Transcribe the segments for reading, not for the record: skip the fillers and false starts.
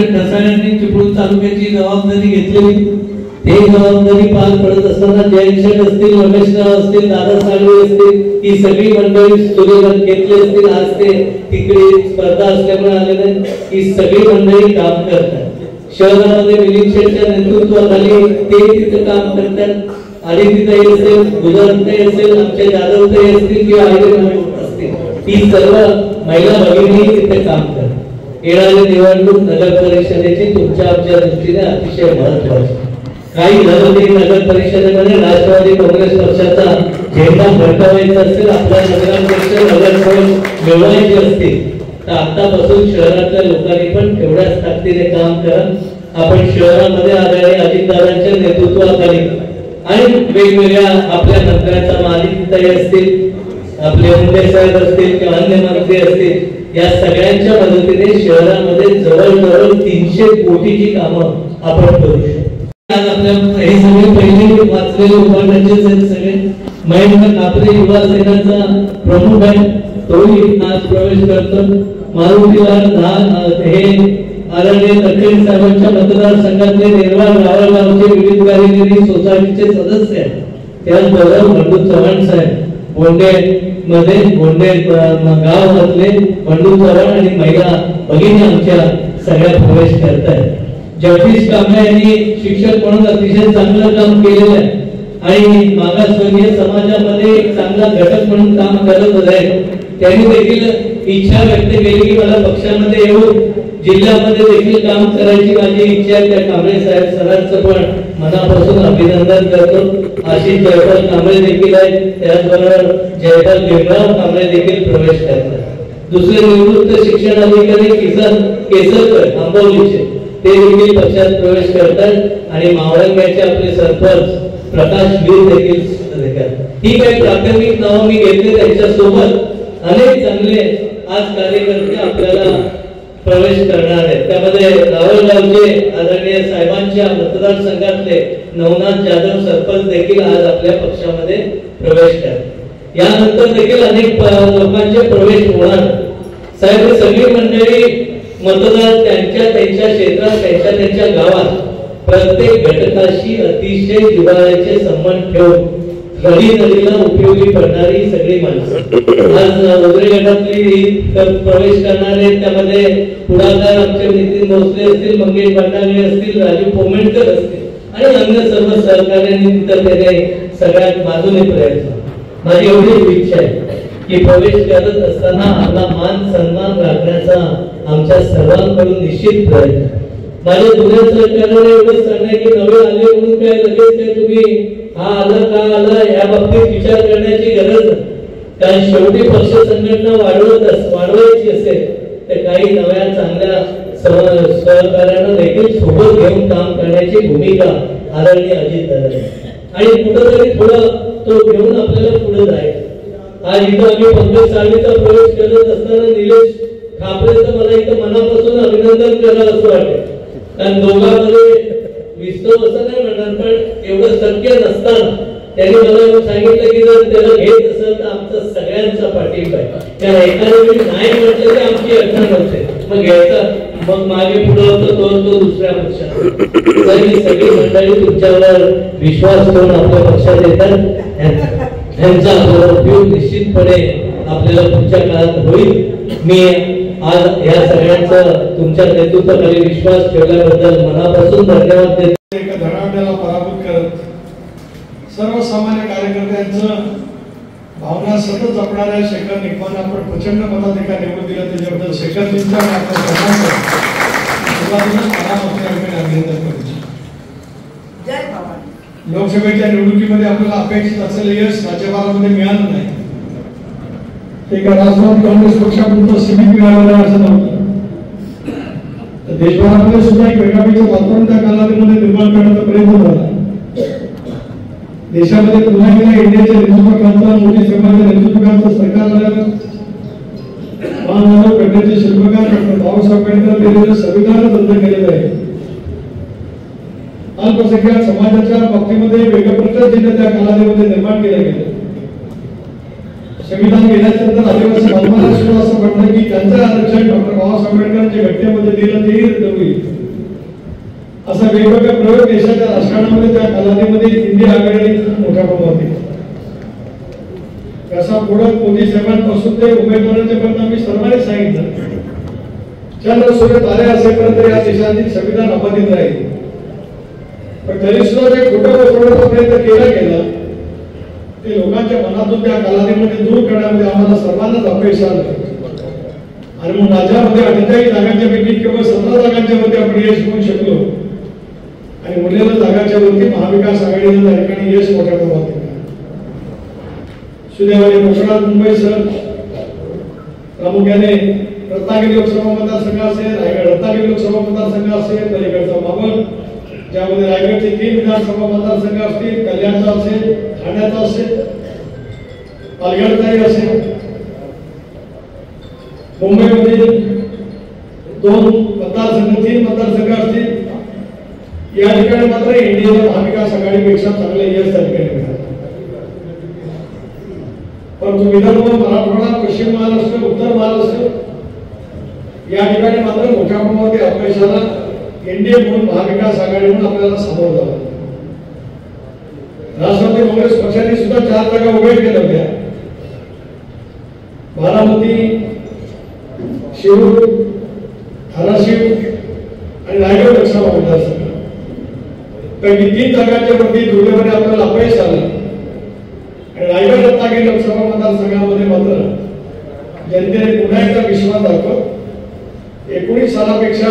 ढसाळ्यांनी चिपळूण तालुक्याची जबाबदारी घेतलेली, ते जबाबदारी पार पडत असताना जयंत शेठ असतील, रमेशराव असतील, दादा साळवे असतील, ही सगळी मंडळी सूर्यकांत घेतले असतील, आज ते तिकडे स्पर्धा असल्यामुळे आले नाही, ही सगळी मंडळी काम करतात. शहरामध्ये मिलिंद शेठच्या नेतृत्वाखाली ते तिथे काम करतात. आदितीताई असेल, गुजराताई असेल, आमच्या जाधवताई असतील किंवा असतील, ही सर्व महिला भगिनी तिथे काम करतात. येणारी निवडणूक नगर परिषदेची तुमच्या आमच्या दृष्टीने अतिशय महत्त्वाची. काही घरोघरी नगर परिषदेमध्ये राष्ट्रवादी काँग्रेस पक्षाचा झेंडा फडकवायचा असेल, आपल्या नगराध्यक्ष नगरसेवक मिळवायचे असतील तर आतापासून शहरातल्या लोकांनी पण तेवढ्याच ताकदीने काम करा. आपण शहरामध्ये आढळले अजितदादांच्या नेतृत्वाखाली आणि वेगवेगळ्या आपल्या मंत्र्यांचा मालिकताई असतील, आपले मुंडे साहेब असतील किंवा अन्य मंत्री असतील, या सगळ्यांच्या मदतीने शहरामध्ये जवळजवळ 300 कोटीची कामं आपण करू शकतो. आज आपल्या हे सगळे पहिले वाचलेले उपाध्यक्ष आहेत सगळे. महेंद्र कापरे युवा सेनेचा प्रमुख आहे, तोही आज प्रवेश करतो. मारुतीलाल हे आदरणीय तटकरे साहेबांच्या मतदारसंघातले निर्वाळ गावागावचे विविध कार्यकारी सोसायटीचे सदस्य आहेत. त्याचबरोबर बंडू चव्हाण साहेब गोंडे मध्ये गोंडे गावातले बंडू चव्हाण आणि महिला भगिनी आमच्या सगळ्या प्रवेश करत आहेत. जगदीश कांबळे यांनी शिक्षक म्हणून अतिशय चांगलं काम केलेलं आहे आणि मागासवर्गीय समाजामध्ये एक चांगला घटक म्हणून काम करत आहे. त्यांनी देखील इच्छा व्यक्त केली की मला पक्षामध्ये येऊन जिल्ह्यामध्ये देखील काम करायची माझी इच्छा आहे. त्या कांबळे साहेब सरांचं पण मनापासून अभिनंदन करतो. आशिष जयपाल कांबळे देखील आहेत, त्याचबरोबर जयपाल भीमराव कांबळे देखील प्रवेश करतात. दुसरे निवृत्त शिक्षण अधिकारी किसन केसरकर आंबोलीचे ते देखील पक्षात प्रवेश करतात आणि मावळंग्याचे आपले सरपंच प्रकाश वीर देखील ही काही प्राथमिक नावं मी घेतले. त्यांच्या सोबत अनेक चांगले आज कार्यकर्ते आपल्याला प्रवेश करणार आहेत. त्यामध्ये रावळगावचे आदरणीय साहेबांच्या मतदारसंघातले नवनाथ जाधव सरपंच देखील आज आपल्या पक्षामध्ये प्रवेश करतात. यानंतर देखील अनेक लोकांचे प्रवेश होणार. साहेब सगळी मंडळी मतदार त्यांच्या क्षेत्रात त्यांच्या गावात प्रत्येक घटकाशी अतिशय जिव्हाळ्याचे संबंध ठेवून नदीला उपयोगी पडणारी सगळी माणसं आज वगैरे गटातली प्रवेश करणारे. त्यामध्ये पुढाकार आमचे नितीन भोसले असतील, मंगेश भंडारे असतील, राजू पोमेंटर असतील आणि अन्य सर्व सहकार्यांनी त्याने सगळ्यात बाजूने प्रयत्न. माझी एवढीच इच्छा आहे की प्रवेश करत असताना आपला मान सन्मान राखण्याचा आमच्या सर्वांकडून निश्चित प्रयत्न. माझ्या जुन्या सहकार्याने एवढंच सांगणे की नवे आले म्हणून काय लगेच काय तुम्ही हा आला का आला या बाबतीत विचार करण्याची गरज नाही. कारण शेवटी पक्ष संघटना वाढवायची असेल तर काही नव्या चांगल्या सहकार्यांना देखील सोबत घेऊन काम करण्याची भूमिका आदरणीय अजितदादा आणि कुठेतरी थोडं तो घेऊन आपल्याला पुढे जायचं. आज इथं आम्ही पंकज साळवीचा प्रवेश करत असताना निलेश खापरेचं मला इथं मनापासून अभिनंदन करायला असं वाटतं. कारण दोघांमध्ये विस्तव असं नाही म्हणणार पण एवढं शक्य नसताना त्यांनी मला सांगितलं की जर त्याला घेत असेल तर आमचा सगळ्यांचा पाठिंबा आहे. त्या एखाद्या वेळी नाही म्हटलं तर आमची अडचण नसते, मग घ्यायचा मग मागे पुढे होतो तो दुसऱ्या पक्षात. ही सगळी मंडळी तुमच्यावर विश्वास ठेवून आपल्या पक्षात येतात. त्यांचा उपयोग निश्चितपणे आपल्याला पुढच्या काळात होईल. मी आज या सगळ्यांचा तुमच्या नेतृत्वाखाली विश्वास ठेवल्याबद्दल मनापासून धन्यवाद देतो. एका धडाड्याला पराभूत करत सर्वसामान्य कार्यकर्त्यांचं भावना सतत जपणाऱ्या शेखर निकमांना आपण प्रचंड मताधिकार निवडून दिला त्याच्याबद्दल शेखरजींचा अभिनंदन करतो. लोकसभेच्या निवडणुकीमध्ये आपल्याला अपेक्षित असलेलं यश राज्यभरामध्ये मिळालं नाही. एका राष्ट्रवादी काँग्रेस पक्षापुरतं सीमित मिळालेलं असं नव्हतं. देशभरामध्ये सुद्धा एक वेगळाचं वातावरण त्या कालावधीमध्ये निर्माण करण्याचा प्रयत्न झाला. देशामध्ये पुन्हा एकदा इंडियाच्या नेतृत्वाखालचं मोदी साहेबांच्या नेतृत्वाखालचं सरकार आल्यानं महामानव घटनेचे शिल्पकार डॉक्टर बाबासाहेब आंबेडकर यांनी संविधान रद्द केलेलं आहे. अल्पसंख्याक समाजाच्या बाबतीमध्ये वेगळं प्रकार जिल्हा त्या कालावधीमध्ये निर्माण केलं गेलं. संविधान घेण्यानंतर आदिवासी बांधवांना सुद्धा असं म्हटलं की त्यांचं आरक्षण डॉक्टर बाबासाहेब आंबेडकरांच्या घटनेमध्ये दिलं तेही रद्द होईल. असा वेगवेगळ्या प्रयोग देशाच्या राजकारणामध्ये त्या कालावधीमध्ये इंडिया आघाडीने मोठ्या प्रमाणात केला. कसा पुढे मोदी साहेबांपासून ते उमेदवारांच्या पर्यंत आम्ही सर्वांनी सांगितलं चंद्र सूर्य तारे असेपर्यंत या देशातील संविधान अबाधित राहील. पण तरी सुद्धा जे खोटं पसरवण्याचा प्रयत्न केला गेला ते लोकांच्या मनातून त्या कालावधीमध्ये दूर करण्यामध्ये आम्हाला सर्वांनाच अपयश आलं. आणि मग राज्यामध्ये 48 जागांच्या पैकी केवळ 17 जागांच्या मध्ये आपण यश मिळवू शकलो आणि उरलेल्या जागांच्या वरती महाविकास आघाडीने त्या ठिकाणी यश मोठ्या प्रमाणात केलं. सुदैवाने कोकणात मुंबईसह प्रामुख्याने रत्नागिरी लोकसभा मतदारसंघ असेल, रायगड रत्नागिरी लोकसभा मतदारसंघ असेल, पलीकडचा बाबळ ज्यामध्ये रायगडचे 3 विधानसभा मतदारसंघ असतील, कल्याणचा असेल, ठाण्याचा असेल, पालघरचाही असेल, मुंबईमध्ये 2 मतदारसंघ 3 मतदारसंघ असतील. या ठिकाणी मात्र इंडियाला महाविकास आघाडीपेक्षा चांगले यश त्या ठिकाणी मिळाले. परंतु विदर्भ, मराठवाडा, पश्चिम महाराष्ट्र, उत्तर महाराष्ट्र या ठिकाणी मात्र मोठ्या प्रमाणात अपयशाला एनडीए म्हणून महाविकास आघाडी म्हणून आपल्याला सामोरं जावं. राष्ट्रवादी काँग्रेस पक्षाने सुद्धा 4 जागा उभ्या केल्या होत्या. बारामती, शिरूर, धाराशिव आणि रायगड लोकसभा मतदारसंघ पैकी 3 जागांच्या वरती दुर्दैवाने आपल्याला अपयश आलं. आणि रायगड रत्नागिरी लोकसभा मतदारसंघामध्ये मात्र जनतेने पुन्हा एकदा विश्वास दाखवला. 19 सालापेक्षा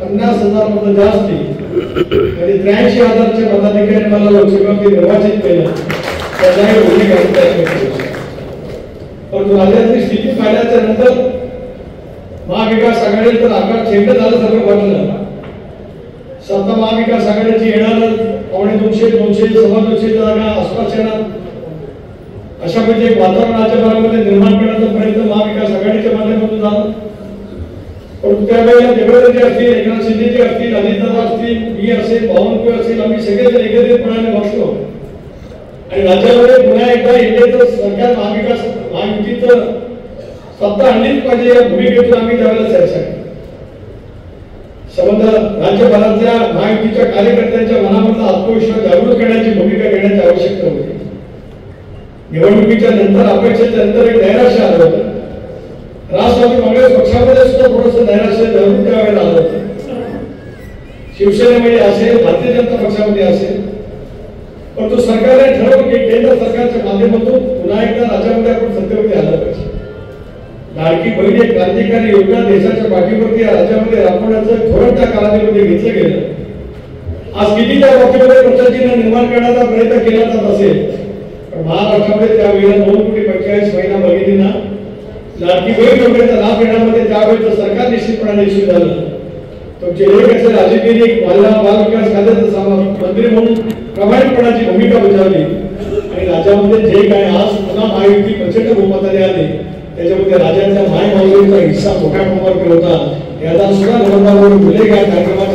50,000 मतं जास्त म्हणजे 83,000चे मताधिकारी मला लोकसभेमध्ये निर्वाचित केलं. त्यालाही भूमिका परंतु राज्यातली स्थिती पाहिल्याच्या नंतर महाविकास आघाडी तर आकार छेंड झाल्यासारखं वाटलं. सत्ता महाविकास आघाडीची येणार 250, 200, 250 जागा आसपास येणार अशा म्हणजे एक वातावरण राज्यभरामध्ये निर्माण करण्याचा प्रयत्न महाविकास आघाडीच्या माध्यमातून झाला. पण त्यावेळेला देवेंद्रजी असतील, एकनाथ शिंदेजी असतील, अजितदादा असतील, मी असेल, बावनकुळे असेल, आम्ही सगळेजण एकत्रितपणाने बसलो आणि राज्यामध्ये पुन्हा एकदा इंडियाचं सरकार महायुतीचं सत्ता आणलीच पाहिजे या भूमिकेतून आम्ही त्यावेळेला चर्चा केली. संबंध राज्यभरातल्या महायुतीच्या कार्यकर्त्यांच्या मनामधला आत्मविश्वास जागृत करण्याची भूमिका घेण्याची आवश्यकता होती. निवडणुकीच्या नंतर अपेक्षेच्या नंतर एक नैराश्य आलं होतं. राष्ट्रवादी काँग्रेस पक्षामध्ये सुद्धा थोडंसं नैराश्य जरूर त्यावेळेला आलं होतं. शिवसेनेमध्ये असेल, भारतीय जनता पक्षामध्ये असेल, परंतु सरकारने ठरवलं की केंद्र सरकारच्या माध्यमातून पुन्हा एकदा राज्यामध्ये आपण सत्तेवरती आलं पाहिजे. लाडकी बहीण एक क्रांतिकारी योजना देशाच्या पाठीवरती या राज्यामध्ये राबवण्याचं धोरण त्या कालावधीमध्ये घेतलं गेलं. आज किती त्या बाबतीमध्ये प्रशासनाने निर्माण करण्याचा प्रयत्न केला जात असेल पण महाराष्ट्रामध्ये त्यावेळेला 2,45,00,000 महिला भगिनींना लाडकी बहीण योजनेचा लाभ घेण्यामध्ये त्यावेळेचं सरकार निश्चितपणे यशस्वी झालं. तुमचे लेख असेल अजितगिरी बाल विकास खात्याचा मंत्री म्हणून प्रामाणिकपणाची भूमिका बजावली आणि राज्यामध्ये जे काय आज पुन्हा महायुती प्रचंड बहुमताने आली त्याच्यामध्ये राज्याच्या मायमाऊलीचा हिस्सा मोठ्या प्रमाणावर होता. याचा सुद्धा निवडणुकीवर उल्लेख या कार्यक्रमात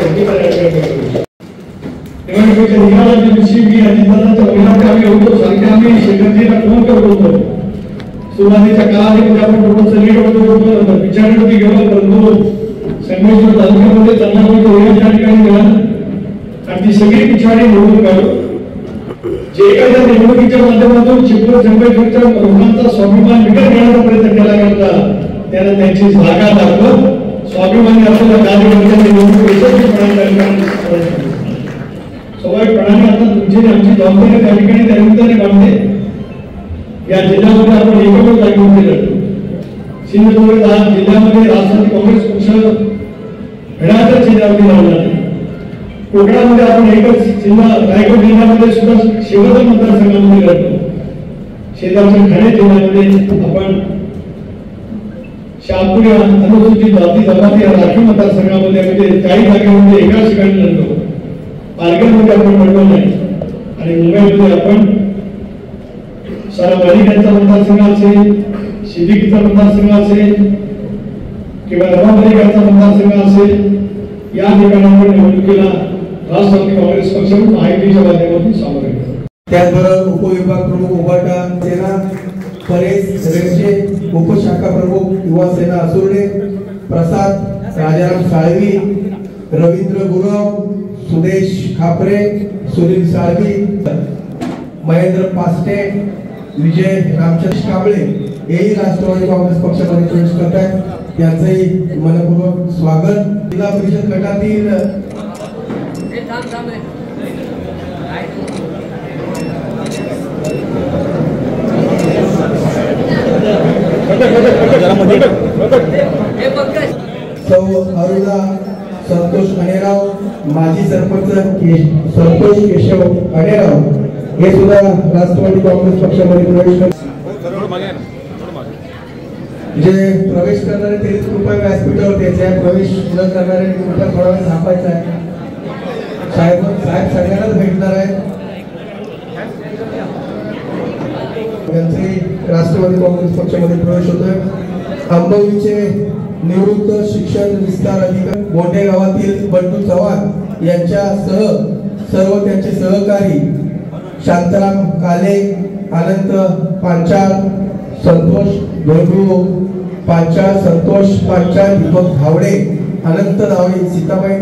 निवडणुकीच्या निकालाच्या दिवशी मी अजितदादांच्या वडिलांकडे आम्ही होतो. सारखे आम्ही शेखरजीला फोन करत होतो. सुरुवातीच्या काळामध्ये आपण थोडंसं लेट होतो. पिछाडीवरती गेलो परंतु संगमेश्वर तालुक्यामध्ये चांगला त्या ठिकाणी मिळालं आणि ती सगळी पिछाडी निवडून काढलो. जे काही त्या निवडणुकीच्या माध्यमातून चिपळूण संगमेश्वरच्या लोकांचा स्वाभिमान विकत घेण्याचा प्रयत्न केला गेला त्याला त्यांची जागा दाखवत स्वाभिमानी असलेल्या कार्यकर्त्यांनी निवडणूक यशस्वीपणे स्वाभाविकपणाने आता तुमची आमची जबाबदारी त्या ठिकाणी त्या निमित्ताने बांधते. या जिल्ह्यामध्ये आपण एकमेव जागेवरती लढतो. सिंधुदुर्ग जिल्ह्यामध्ये राष्ट्रवादी काँग्रेस पक्ष घड्याळाच्या चिन्हावरती लढला नाही. कोकणामध्ये आपण एकच जिल्हा रायगड जिल्ह्यामध्ये सुद्धा शिवधर मतदारसंघामध्ये लढतो. शेजारच्या ठाणे जिल्ह्यामध्ये आपण शहापूर या अनुसूचित जाती जमाती या राखीव मतदारसंघामध्ये म्हणजे काही जागेमध्ये एकाच ठिकाणी लढतो. पालघरमध्ये आपण लढलो नाही आणि मुंबईमध्ये आपण सारा बालिकांचा मतदारसंघ असेल, शिबिकीचा मतदारसंघ असेल किंवा रमाबालिकांचा मतदारसंघ असेल या ठिकाणी आपण निवडणुकीला राष्ट्रवादी काँग्रेस पक्ष महायुतीच्या माध्यमातून सामोरे गेलो. त्याचबरोबर उपविभाग प्रमुख उभाटा सेना परेश रेडचे उपशाखा प्रमुख युवा सेना असुर्डे, प्रसाद राजाराम साळवी, रवींद्र गुरव, सुदेश खापरे, सुनील साळवी, महेंद्र पास्टे, विजय रामचंद्र कांबळे हेही राष्ट्रवादी काँग्रेस पक्षामध्ये प्रवेश करत आहेत। यांचंही मनपूर्वक स्वागत। जिल्हा परिषद गटातील सौ अरुणा संतोष अणेराव, माजी सरपंच संतोष केशव अणेराव हे सुद्धा राष्ट्रवादी काँग्रेस पक्षामध्ये प्रवेश करतात। जे प्रवेश करणारे ते कृपया व्यासपीठावर त्याच्या प्रवेश न करणारे कृपया थोडा वेळ थांबायचा आहे। साहेब सगळ्यांनाच भेटणार आहे। त्यांचे राष्ट्रवादी काँग्रेस पक्षामध्ये प्रवेश होतोय। अंबवलीचे निवृत्त शिक्षण विस्तार अधिकारी मोठे गावातील बंडू चव्हाण यांच्यासह सर्व त्यांचे सहकारी शांताराम काले, अनंत पांचाळ, संतोष धोंडू पांचाळ, संतोष पांचाळ, दीपक धावडे, अनंत धावडे, सीताबाई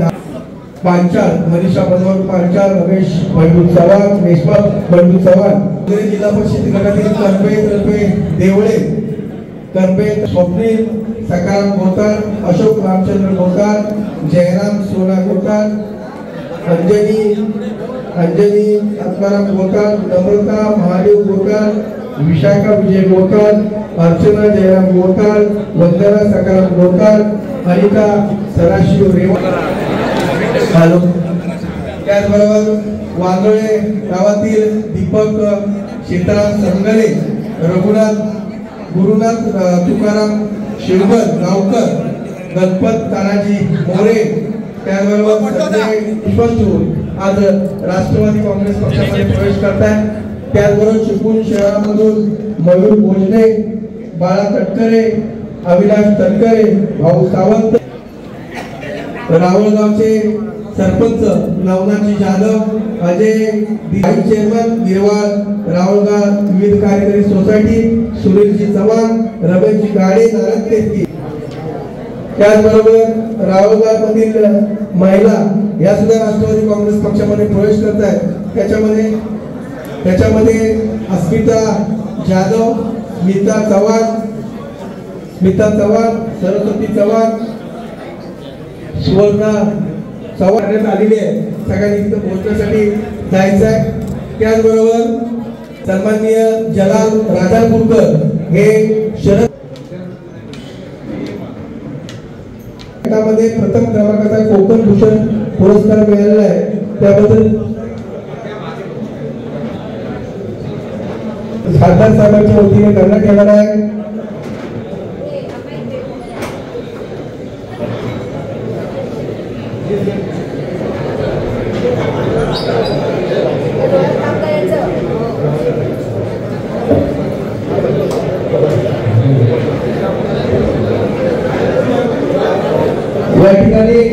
पांचाळ, मनीषा मनोहर पांचाळ, रमेश बंडू चव्हाण, रेश्मा बंडू चव्हाण, जिल्हा परिषद गटातील कर्पे देवळे, कर्पे स्वप्नील सकाराम गोतार, अशोक रामचंद्र गोतार, जयराम सोना गोतार, अंजनी आत्माराम गोतार, नम्रता महादेव गोतार, विशाखा विजय गोतार, अर्चना जयराम गोतार, वंदना सकाराम गोतार, अनिता सदाशिव रेवा। त्याचबरोबर वांगळे गावातील दीपक सीताराम संगले, रघुनाथ गुरुनाथ तुकाराम शिरभर गावकर, गणपत तानाजी मोरे, त्याचबरोबर संजय पुष्पचूर आज राष्ट्रवादी काँग्रेस पक्षामध्ये प्रवेश करतात। त्याचबरोबर चिपळूण शहरामधून मयूर भोजने, बाळा तटकरे, अविनाश तटकरे, भाऊ सावंत, रावळगावचे सरपंच नवनाथजी जाधव, अजय चेअरमन गिरवाळ रावळगाव विविध कार्यकारी सोसायटी, सुनीलजी चव्हाण, रमेशजी गाडे, नारायण। त्याचबरोबर रावळगाव मधील महिला या सुद्धा राष्ट्रवादी काँग्रेस पक्षामध्ये प्रवेश करत आहेत। त्याच्यामध्ये अस्मिता जाधव, स्मिता चव्हाण, सरस्वती चव्हाण, सुवर्णा चव्हाण आलेली आहे। सगळ्यांनी तिथं पोहोचण्यासाठी जायचं आहे। त्याचबरोबर सन्माननीय जलाल राजापूरकर हे शरद गटामध्ये प्रथम क्रमांकाचा कोकण भूषण पुरस्कार मिळालेला आहे। त्याबद्दल खासदार साहेबांच्या वतीने करण्यात येणार आहे। या ठिकाणी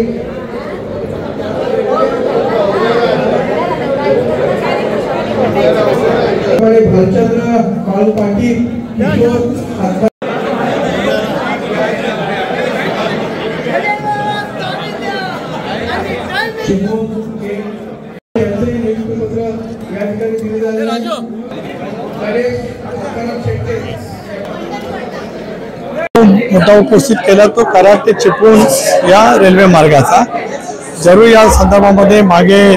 भालचंद्र काळू पाटील, किशोर मुद्दा उपस्थित केला तो कराड ते चिपळूण या रेल्वे मार्गाचा। जरूर या संदर्भामध्ये मागे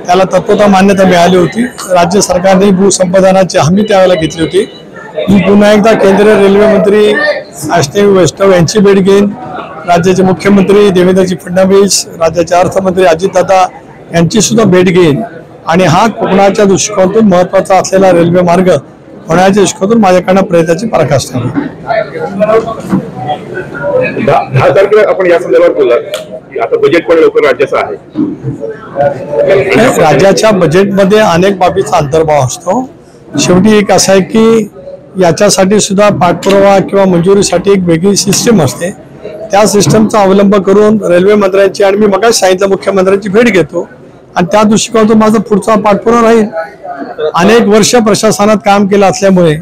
त्याला तत्वता मान्यता मिळाली होती। राज्य सरकारने भूसंपादनाची हमी त्यावेळेला घेतली होती। मी पुन्हा एकदा केंद्रीय रेल्वे मंत्री अश्विनी वैष्णव यांची भेट घेईन, राज्याचे मुख्यमंत्री देवेंद्रजी फडणवीस, राज्याचे अर्थमंत्री अजितदादा यांची सुद्धा भेट घेईन आणि हा कोकणाच्या दृष्टिकोनातून महत्त्वाचा असलेला रेल्वे मार्ग होण्याच्या दृष्टिकोनातून माझ्याकडनं प्रयत्नाची पराकाष्ठा आहे। 10 तारखेला आपण या संदर्भात बोललात, आता बजेट पण लवकर राज्याचं आहे। राज्याच्या बजेटमध्ये अनेक बाबीचा अंतर्भाव असतो। शेवटी एक असं आहे की याच्यासाठी सुद्धा पाठपुरावा किंवा मंजुरीसाठी एक वेगळी सिस्टीम असते। त्या सिस्टमचा अवलंब करून रेल्वे मंत्र्यांची आणि मी मगाच सांगितलं मुख्यमंत्र्यांची भेट घेतो आणि त्या दृष्टिकोनातून माझा पुढचा पाठपुरावा राहील। अनेक वर्ष प्रशासनात काम केलं असल्यामुळे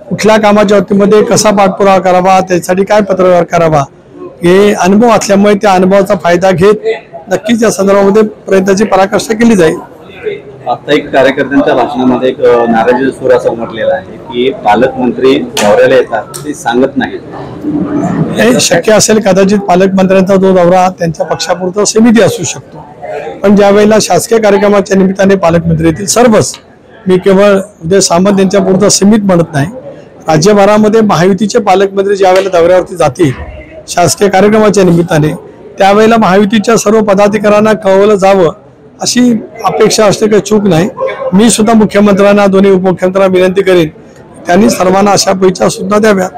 कुठल्या कामाच्या बाबतीमध्ये कसा पाठपुरावा करावा, त्यासाठी काय पत्रव्यवहार करावा, हे अनुभव असल्यामुळे त्या अनुभवाचा फायदा घेत नक्कीच या संदर्भामध्ये प्रयत्नाची पराकाष्ठा केली जाईल. आता एक कार्यकर्त्यांच्या भाषणामध्ये एक नाराजी सूर असा उमटलेला आहे की पालकमंत्री दौऱ्याला येतात ते सांगत नाहीत. हे शक्य असेल, कदाचित पालकमंत्र्यांचा जो दौरा त्यांच्या पक्षापुरता सीमित असू शकतो, पण ज्या वेळेला शासकीय कार्यक्रमाच्या निमित्ताने पालकमंत्री येतील सर्वच, मी केवळ उदय सामंत यांच्या पुरता सीमित म्हणत नाही, राज्यभरामध्ये महायुतीचे पालकमंत्री ज्या वेळेला दौऱ्यावरती जातील शासकीय कार्यक्रमाच्या निमित्ताने, त्यावेळेला महायुतीच्या सर्व पदाधिकाऱ्यांना कळवलं जावं अशी अपेक्षा असते, काही चूक नाही. मी सुद्धा मुख्यमंत्र्यांना, दोन्ही उपमुख्यमंत्र्यांना विनंती करेन त्यांनी सर्वांना अशा पैसा सुद्धा द्याव्यात.